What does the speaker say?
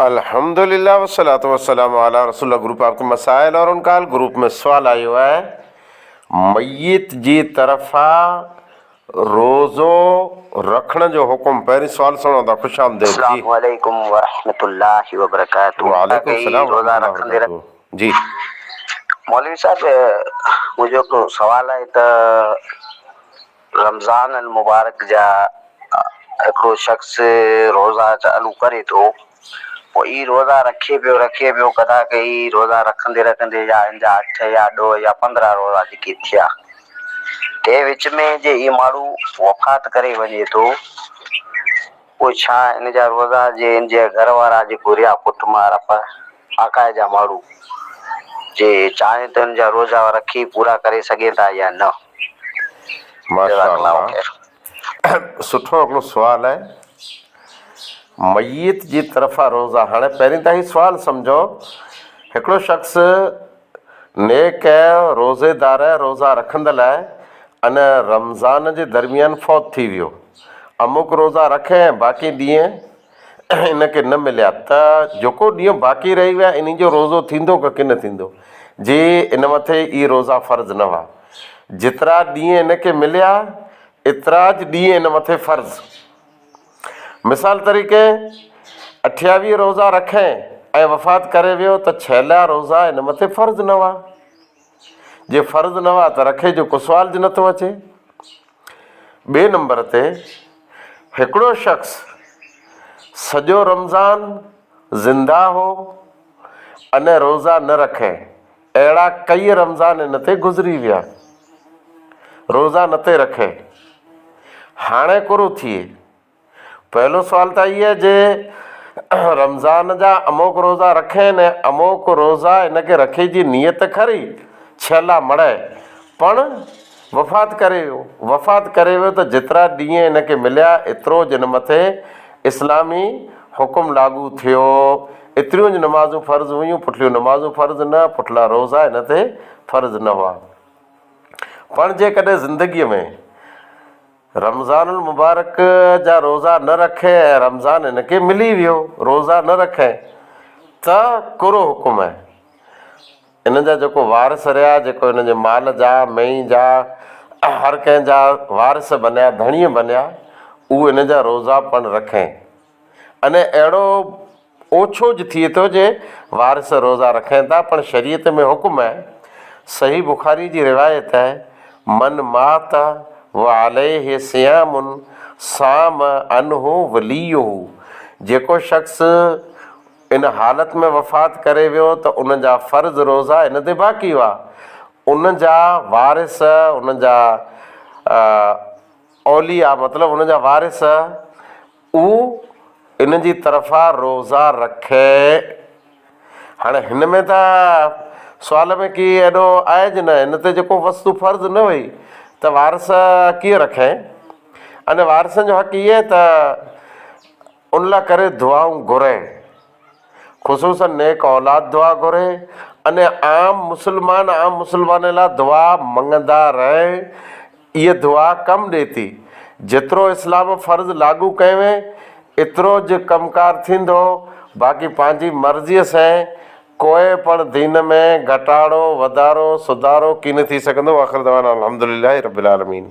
अल्हम्दुलिल्लाह वस्सलातु वस्सलामु अला रसूलिल्लाह। ग्रुप आपके मसाइल और उनका ग्रुप में सवाल आयो है, मय्यत जी तरफा रोज़ो रखण जो हुक्म। पहिरीं सवाल सुनो था। खुश आमदेद जी। अस्सलामु अलैकुम वरहमतुल्लाहि वबरकातुहू। वालेकुम सलाम रोज़ा वरहमतुल्लाहि रखंदे वबरकातुहू जी। मौलवी साहब, मुझे को सवाल है त रमज़ान अल मुबारक जा हिकिड़ो शख्स रोज़ा चालू करे थो, पोइ ई रोज़ा रखे पियो कदा कई रोज़ा रखंदे रखंदे या इन जा 8 या 10 या 15 रोज़ा जेके थिया, ते विच में जे ई माण्हू वफ़ात करे वञे थो, पोइ छा इन जा रोज़ा जे इन जे घर वारा जेको रिया पुट मार आकाए जा माण्हू जे चाहे त इन जा रोज़ा रखी पूरा करे सघे था या न? माशाअल्लाह, सुठो हिकिड़ो सुवाल है। मय्यत जी तरफ़ा रोज़ा, हाणे पहिरीं त ही सुवाल सम्झो, हिकिड़ो शख़्स नेक रोज़ेदार रोज़ा रखंदड़ आहे, अने रमज़ान जे दरमियान फौत थी वियो, अमुक रोज़ा रखे बाक़ी ॾींहं इनखे न मिलिया, त जेको ॾींहुं बाक़ी रही विया इन जो रोज़ो थींदो की न थींदो? जी इन मथे ई रोज़ा फ़र्ज़ न हुआ। जेतिरा ॾींहं इनखे मिलिया एतिरा ज ॾींहं इन मथे फ़र्ज़। मिसाल तरीक़े 28 रोज़ा रखें ऐं वफ़ात करे वियो त 6 रोज़ा इन मथे फ़र्ज़ न हुआ। जे फ़र्ज़ न हुआ त रखे जो को सुवाल ज नथो अचे। ॿिए नंबर ते हिकिड़ो शख़्स सॼो रमज़ान ज़िंदा हो अने रोज़ा न रखे, अहिड़ा कई रमज़ान इन ते गुज़री विया, रोज़ा न ते रखे, हाणे कुरो थिए। पहलो सवाल त इहे जे रमज़ान जा अमुक रोज़ा रखे ने अमुक रोज़ा इनखे रखे जी नियत खरी 6 मड़े, पण वफ़ात करे वियो त जेतिरा ॾींहं इनखे मिलिया एतिरो जिन मथे इस्लामी हुकुम लागू थियो, एतिरियूं ज नमाज़ूं फ़र्ज़ हुयूं, पुठिलियूं नमाज़ूं फ़र्ज़ न, पुठिला रोज़ा इन ते फ़र्ज़ न हुआ। पण जेकॾहिं ज़िंदगीअ में रमज़ानुल मुबारक जा रोज़ा न रखे ऐं रमज़ान इनखे मिली वियो, रोज़ा न रखे, त कुरो हुकुम आहे। इन जा जेको वारिस रहिया, जेको इन जे माल जा मई जा हर कंहिं जा वारिस बनिया, धणीअ बनिया, उहे इन जा रोज़ा पण रखें। अने अहिड़ो ओछो ज थिए थो जे वारिस रोज़ा रखें था, पण शरीयत में हुकुम आहे, सही बुखारी जी रिवायत है, मन मात व अलैहि सियामुन साम अनहु वलियुहु। जेको शख़्स इन हालत में वफ़ात करे वियो त उन जा फ़र्ज़ रोज़ा इन ते बाक़ी हुआ, उन जा वारिस, उन जा औलिया मतिलबु उन जा वारिस उहो इन जी तरफ़ा रोज़ा रखे। हाणे हिन में त सुवाल में की एॾो आहे ज न, इन ते जेको वस्तु फ़र्ज़ न हुई त वारिस कीअं रखें? अने वारिसनि जो हक़ इहे त उन लाइ करे दुआऊं घुरे, ख़ुशूसन नेक औलाद दुआ घुरे, अने आम मुस्लमान लाइ दुआ मंगंदा रहे। इहा दुआ कमु ॾिए थी, जेतिरो इस्लाम फ़र्ज़ लागू कयो एतिरो ज कमकार थींदो, बाक़ी पंहिंजी मर्ज़ीअ सां कोई पण दीन में घटाड़ो वधारो सुधारो की न थी सघंदो। आख़िर दवाना अल्हम्दुलिल्लाहि रब्बिल आलमीन।